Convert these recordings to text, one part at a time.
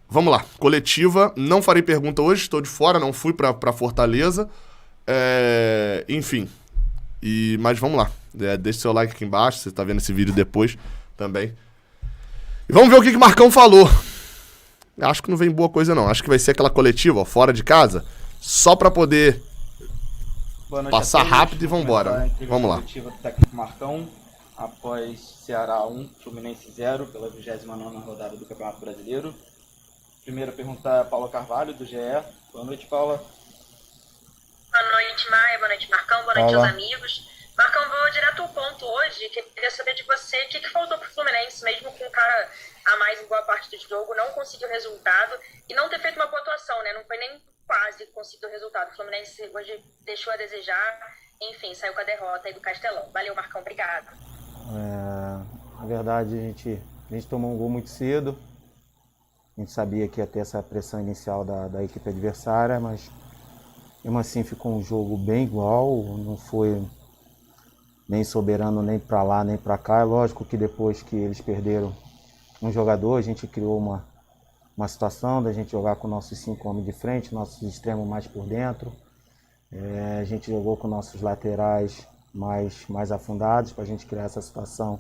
Vamos lá. Coletiva. Não farei pergunta hoje, estou de fora, não fui pra Fortaleza. Enfim. Mas vamos lá. Deixa seu like aqui embaixo, você tá vendo esse vídeo depois também. E vamos ver o que o Marcão falou. Acho que não vem boa coisa, não. Acho que vai ser aquela coletiva, ó, fora de casa, só pra poder passar rápido e vambora. Vamos lá. Coletiva do técnico Marcão, após Ceará 1, Fluminense 0, pela 29ª rodada do Campeonato Brasileiro. Primeira pergunta é Paula Carvalho, do GE. Boa noite, Paula. Boa noite, Maia. Boa noite, Marcão. Boa noite aos amigos. Marcão, vou direto ao ponto hoje. Queria saber de você o que faltou pro Fluminense, mesmo com um cara a mais em boa parte do jogo, não conseguiu resultado e não ter feito uma boa atuação, né? Não foi nem quase conseguido o resultado. O Fluminense hoje deixou a desejar, enfim, saiu com a derrota aí do Castelão. Valeu, Marcão. Obrigado. Na verdade, a gente tomou um gol muito cedo. A gente sabia que ia ter essa pressão inicial da equipe adversária, mas mesmo assim ficou um jogo bem igual, não foi nem soberano nem para lá nem para cá. É lógico que depois que eles perderam um jogador, a gente criou uma situação da gente jogar com nossos 5 homens de frente, nossos extremos mais por dentro. A gente jogou com nossos laterais mais afundados para a gente criar essa situação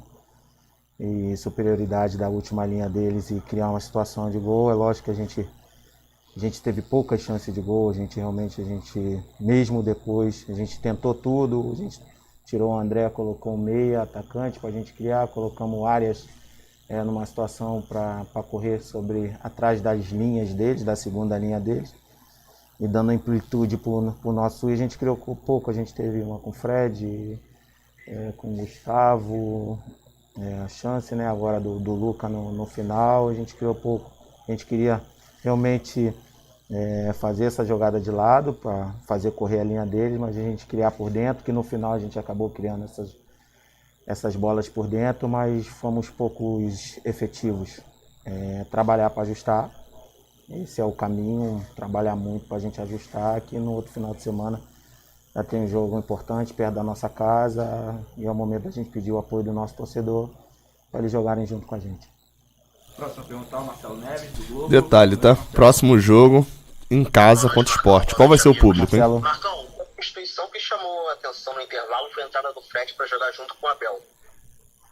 e superioridade da última linha deles e criar uma situação de gol. É lógico que a gente teve poucas chances de gol, a gente mesmo depois, a gente tentou tudo, a gente tirou o André, colocou um meia, atacante para a gente criar, colocamos o Arias numa situação para correr atrás das linhas deles, da segunda linha deles, e dando amplitude para o nosso. E a gente criou pouco, a gente teve uma com o Fred, com o Gustavo, a chance, né, agora do Luca no final. A gente criou pouco, a gente queria realmente fazer essa jogada de lado para fazer correr a linha deles, mas a gente criar por dentro, que no final a gente acabou criando essas bolas por dentro, mas fomos poucos efetivos. Trabalhar para ajustar, esse é o caminho, trabalhar muito para a gente ajustar, que no outro final de semana já tem um jogo importante perto da nossa casa e é o momento da gente pedir o apoio do nosso torcedor para eles jogarem junto com a gente. Próxima pergunta, o Marcelo Neves, do Globo. Detalhe, tá? Próximo jogo em casa contra o Sport. Qual vai ser o público, hein? Marcão, a instituição que chamou a atenção no intervalo foi a entrada do Fred para jogar junto com o Abel.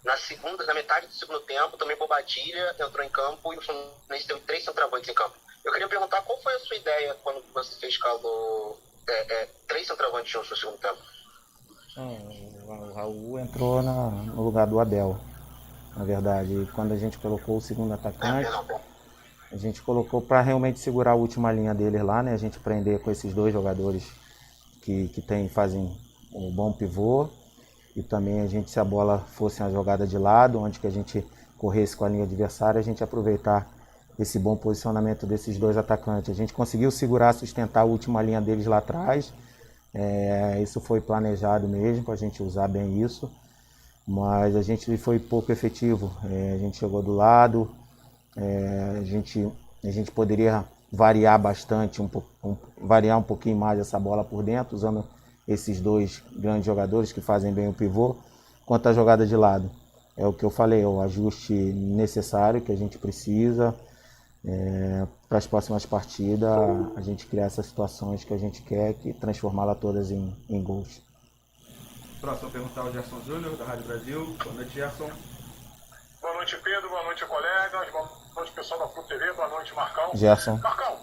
Na metade do segundo tempo, também Bobadilha entrou em campo e o Fluminense teve 3 centroavantes em campo. Eu queria perguntar qual foi a sua ideia quando você escalou 3 centroavantes juntos no segundo tempo? O Raul entrou no lugar do Abel, na verdade. E quando a gente colocou o segundo atacante, a gente colocou para realmente segurar a última linha deles lá, né? A gente prender com esses 2 jogadores que fazem um bom pivô. E também a gente, se a bola fosse uma jogada de lado, onde que a gente corresse com a linha adversária, a gente aproveitar esse bom posicionamento desses 2 atacantes. A gente conseguiu segurar, sustentar a última linha deles lá atrás. Isso foi planejado mesmo, para a gente usar bem isso. Mas a gente foi pouco efetivo. A gente chegou do lado, a gente poderia variar bastante, variar um pouquinho mais essa bola por dentro, usando esses 2 grandes jogadores que fazem bem o pivô, quanto a jogada de lado. É o que eu falei, o ajuste necessário que a gente precisa para as próximas partidas, a gente criar essas situações que a gente quer, que transformá-la todas em gols. Próxima pergunta é o Gerson Júnior, da Rádio Brasil. Boa noite, Gerson. Boa noite, Pedro. Boa noite, colegas. Boa noite, pessoal da Flu TV. Boa noite, Marcão. Gerson. Marcão,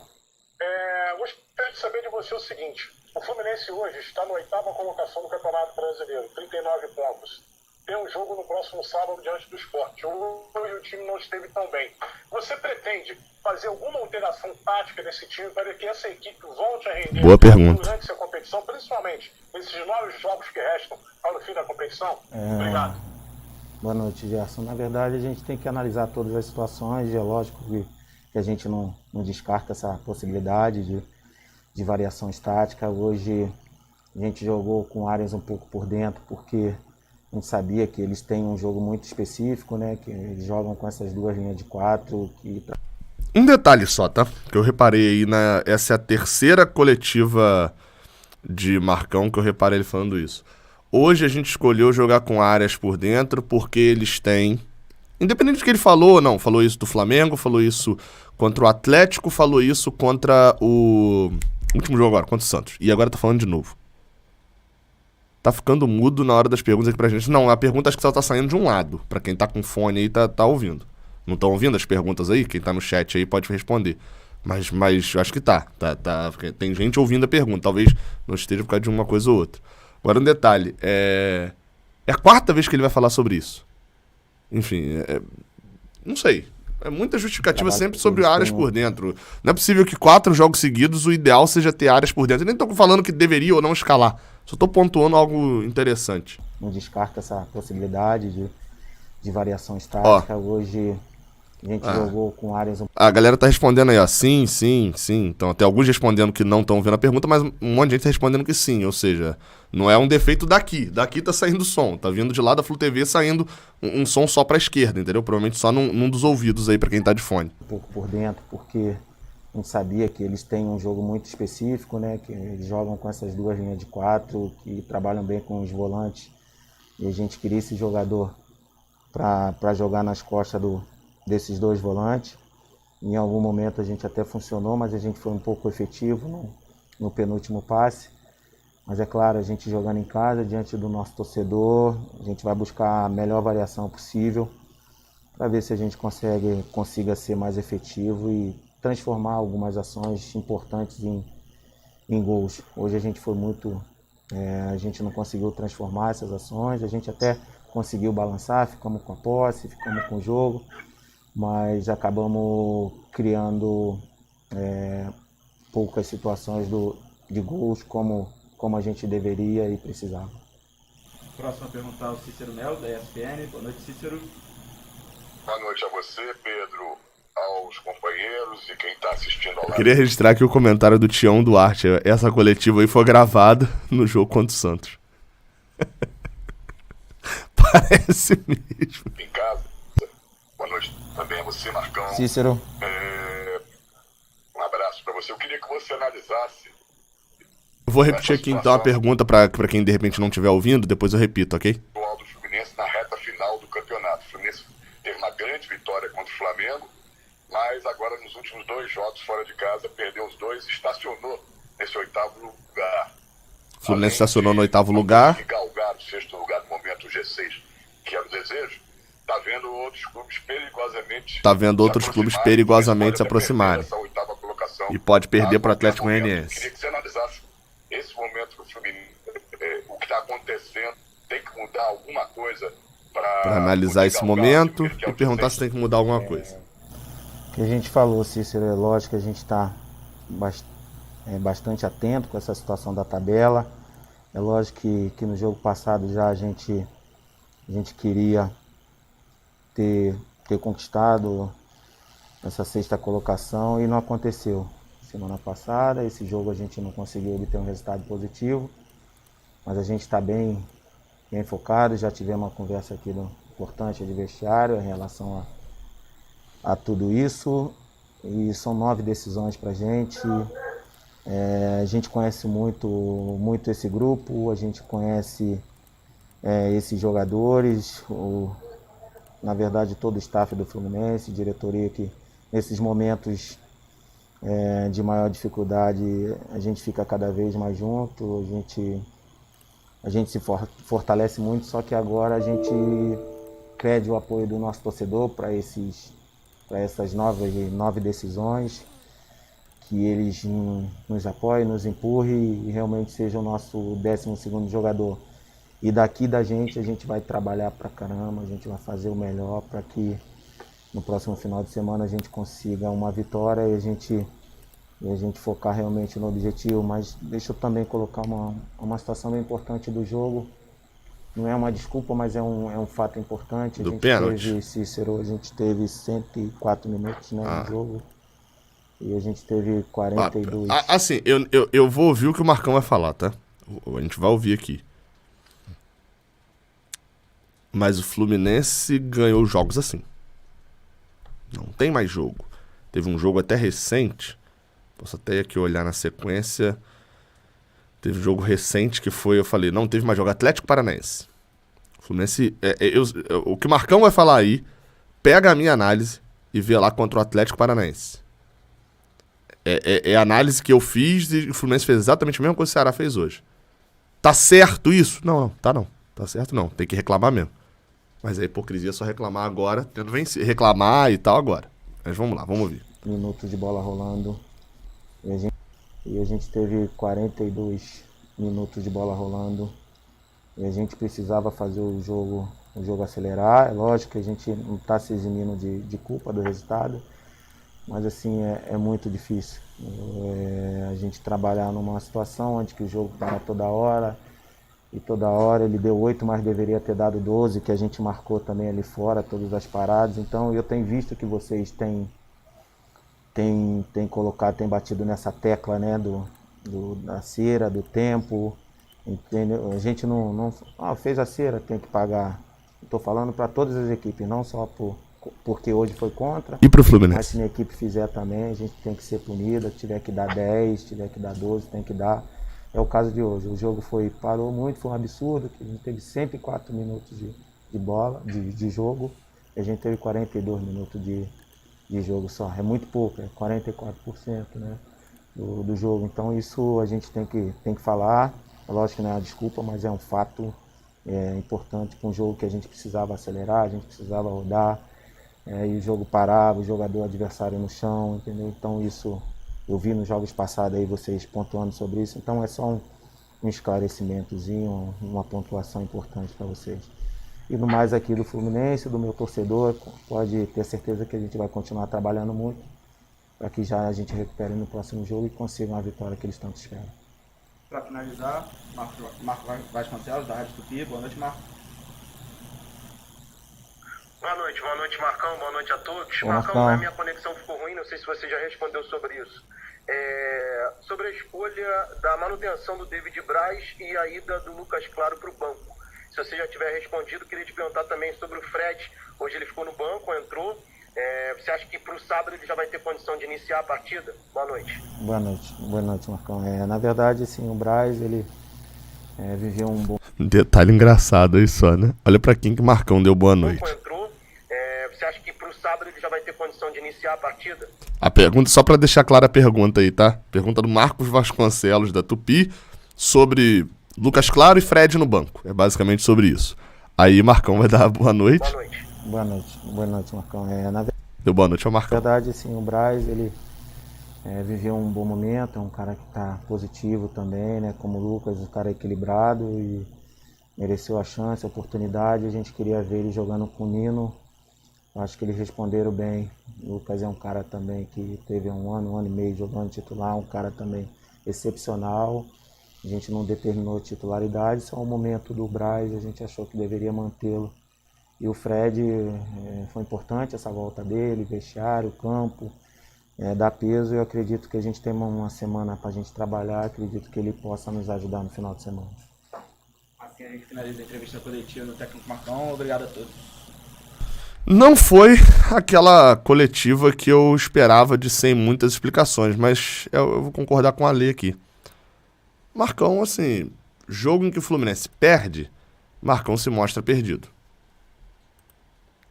gostaria de saber de você o seguinte. O Fluminense hoje está na 8ª colocação do Campeonato Brasileiro, 39 pontos. Tem um jogo no próximo sábado diante do Sport. Hoje o time não esteve tão bem. Você pretende fazer alguma alteração tática desse time para que essa equipe volte a render Boa pergunta. durante essa competição, principalmente nesses 9 jogos que restam ao fim da competição? Obrigado. Boa noite, Gerson. Na verdade, a gente tem que analisar todas as situações e é lógico que a gente não descarta essa possibilidade de variação estática. Hoje a gente jogou com áreas um pouco por dentro, porque a gente sabia que eles têm um jogo muito específico, né? Que eles jogam com essas 2 linhas de 4. Um detalhe só, tá? Que eu reparei aí, essa é a 3ª coletiva de Marcão que eu reparei ele falando isso. Hoje a gente escolheu jogar com áreas por dentro porque eles têm Independente do que ele falou ou não, falou isso do Flamengo, falou isso contra o Atlético, falou isso contra o último jogo agora, contra o Santos. E agora tá falando de novo. Tá ficando mudo na hora das perguntas aqui pra gente. Não, a pergunta acho que só tá saindo de um lado. Pra quem tá com fone aí, tá ouvindo. Não estão ouvindo as perguntas aí? Quem tá no chat aí pode responder. Mas eu acho que tá. Tem gente ouvindo a pergunta. Talvez não esteja por causa de uma coisa ou outra. Agora um detalhe. É a quarta vez que ele vai falar sobre isso. Enfim, não sei. É muita justificativa sempre sobre áreas por dentro. Não é possível que 4 jogos seguidos o ideal seja ter áreas por dentro. Eu nem tô falando que deveria ou não escalar. Só tô pontuando algo interessante. Não descarta essa possibilidade de variação estática. Hoje a gente jogou com áreas... A galera tá respondendo aí, ó. Sim. Então, tem alguns respondendo que não estão vendo a pergunta, mas um monte de gente tá respondendo que sim. Ou seja, não é um defeito daqui. Daqui tá saindo som. Tá vindo de lá da Flu TV saindo um som só pra esquerda, entendeu? Provavelmente só num dos ouvidos aí pra quem tá de fone. Um pouco por dentro, porque a gente sabia que eles têm um jogo muito específico, né? Que eles jogam com essas 2 linhas de 4, que trabalham bem com os volantes. E a gente queria esse jogador para jogar nas costas desses 2 volantes. Em algum momento a gente até funcionou, mas a gente foi um pouco efetivo no penúltimo passe. Mas é claro, a gente jogando em casa, diante do nosso torcedor, a gente vai buscar a melhor variação possível para ver se a gente consiga ser mais efetivo e transformar algumas ações importantes em gols. Hoje a gente foi muito... a gente não conseguiu transformar essas ações, a gente até conseguiu balançar, ficamos com a posse, ficamos com o jogo, mas acabamos criando poucas situações de gols como a gente deveria e precisava. Próximo a perguntar o Cícero Melo, da ESPN. Boa noite, Cícero. Boa noite a você, Pedro, aos companheiros e quem está assistindo ao live. Queria registrar aqui o comentário do Tião Duarte. Essa coletiva aí foi gravada no jogo contra o Santos. Parece mesmo. Em casa. Boa noite também a você, Marcão. Cícero. Um abraço para você. Eu queria que você analisasse. Vou repetir aqui então a pergunta para quem de repente não estiver ouvindo, depois eu repito, ok? O do Fluminense na reta final do campeonato. O Fluminense teve uma grande vitória contra o Flamengo, mas agora nos últimos 2 jogos fora de casa, perdeu os 2 e estacionou nesse 8º lugar. O Fluminense estacionou no 8º lugar. Galgar o 6º lugar no momento, o G6, que era o desejo. Tá vendo outros clubes perigosamente se aproximarem. E pode perder para o Atlético Goianiense. Queria que você analisasse esse momento que o Fluminense, o que está acontecendo, tem que mudar alguma coisa para analisar esse momento e perguntar se tem que mudar alguma coisa. O que a gente falou, Cícero, é lógico que a gente está bastante atento com essa situação da tabela. É lógico que no jogo passado já a gente queria ter conquistado essa 6ª colocação e não aconteceu. Semana passada, esse jogo a gente não conseguiu obter um resultado positivo, mas a gente está bem focado. Já tivemos uma conversa aqui importante de vestiário em relação a tudo isso, e são 9 decisões para a gente. A gente conhece muito esse grupo, a gente conhece esses jogadores, na verdade todo o staff do Fluminense, diretoria, que nesses momentos de maior dificuldade a gente fica cada vez mais junto, a gente se fortalece muito, só que agora a gente pede o apoio do nosso torcedor para essas 9 decisões, que eles nos apoiem, nos empurrem e realmente seja o nosso 12º jogador. E daqui da gente a gente vai trabalhar pra caramba, a gente vai fazer o melhor para que no próximo final de semana a gente consiga uma vitória e a gente focar realmente no objetivo. Mas deixa eu também colocar uma situação bem importante do jogo. Não é uma desculpa, mas é um fato importante. Do pênalti. A gente teve 104 minutos, né, no jogo. E a gente teve 42. Assim, eu vou ouvir o que o Marcão vai falar, tá? A gente vai ouvir aqui. Mas o Fluminense ganhou jogos assim. Não tem mais jogo. Teve um jogo até recente. Posso até aqui olhar na sequência. Teve um jogo recente que foi, eu falei, não teve mais jogo. Atlético Paranaense. O Fluminense... o que o Marcão vai falar aí pega a minha análise e vê lá contra o Atlético Paranaense. É a análise que eu fiz e o Fluminense fez exatamente a mesma coisa que o Ceará fez hoje. Tá certo isso? Não. Tá certo não. Tem que reclamar mesmo. Mas é hipocrisia só reclamar agora, tendo vencido. Reclamar e tal agora. Mas vamos lá, vamos ouvir. Minutos de bola rolando. E a gente teve 42 minutos de bola rolando. E a gente precisava fazer o jogo acelerar. É lógico que a gente não está se eximindo de culpa do resultado. Mas assim, é muito difícil. A gente trabalhar numa situação onde que o jogo para toda hora. E toda hora ele deu 8, mas deveria ter dado 12, que a gente marcou também ali fora, todas as paradas. Então eu tenho visto que vocês têm colocado, têm batido nessa tecla, né, da cera, do tempo, entendeu? A gente não fez a cera, tem que pagar. Estou falando para todas as equipes, não só porque hoje foi contra. E pro Fluminense? Mas se minha equipe fizer também, a gente tem que ser punida, tiver que dar 10, tiver que dar 12, tem que dar. É o caso de hoje. O jogo parou muito, foi um absurdo, que a gente teve 104 minutos de bola, de jogo, e a gente teve 42 minutos de jogo só. É muito pouco, é 44%, né, do jogo. Então isso a gente tem que falar. É lógico que não é uma desculpa, mas é um fato importante para um jogo que a gente precisava acelerar, a gente precisava rodar, e o jogo parava, o jogador adversário no chão, entendeu? Então isso... Eu vi nos jogos passados aí vocês pontuando sobre isso, então é só um esclarecimentozinho, uma pontuação importante para vocês. E no mais aqui do Fluminense, do meu torcedor, pode ter certeza que a gente vai continuar trabalhando muito para que já a gente recupere no próximo jogo e consiga uma vitória que eles tanto esperam. Para finalizar, Marco Vasconcelos, da Rádio Tupi. Boa noite, Marco. Boa noite, Marcão, boa noite a todos. Boa, Marcão, a minha conexão ficou ruim, não sei se você já respondeu sobre isso. Sobre a escolha da manutenção do David Braz e a ida do Lucas Claro para o banco. Se você já tiver respondido, queria te perguntar também sobre o Fred. Hoje ele ficou no banco, entrou. Você acha que para o sábado ele já vai ter condição de iniciar a partida? Boa noite. Boa noite, Marcão. Na verdade, sim, o Braz, ele viveu um bom... Detalhe engraçado aí só, né? Olha pra quem que o Marcão deu boa noite. Entrou. Você acha que pro sábado ele já vai ter condição de iniciar a partida? A pergunta, só pra deixar clara a pergunta aí, tá? Pergunta do Marcos Vasconcelos, da Tupi, sobre Lucas Claro e Fred no banco. É basicamente sobre isso. Aí Marcão vai dar boa noite. Boa noite, Marcão. Deu boa noite ao Marcão. Na verdade, sim, o Braz, ele viveu um bom momento, é um cara que tá positivo também, né? Como o Lucas, um cara equilibrado e mereceu a chance, a oportunidade. A gente queria ver ele jogando com o Nino. Acho que eles responderam bem. O Lucas é um cara também que teve um ano e meio jogando titular, um cara também excepcional. A gente não determinou titularidade, só o momento do Braz, a gente achou que deveria mantê-lo. E o Fred, foi importante essa volta dele, vestiário, campo, dá peso. Eu acredito que a gente tem uma semana para a gente trabalhar, acredito que ele possa nos ajudar no final de semana. Assim a gente finaliza a entrevista coletiva no técnico Marcão. Obrigado a todos. Não foi aquela coletiva que eu esperava de sem muitas explicações, mas eu vou concordar com a Lê aqui. Marcão, assim, jogo em que o Fluminense perde, Marcão se mostra perdido.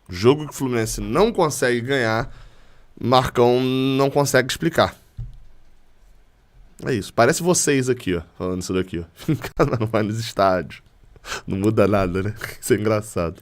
Jogo que o Fluminense não consegue ganhar, Marcão não consegue explicar. É isso. Parece vocês aqui, ó, falando isso daqui, ó. Não vai nos estádios. Não muda nada, né? Isso é engraçado.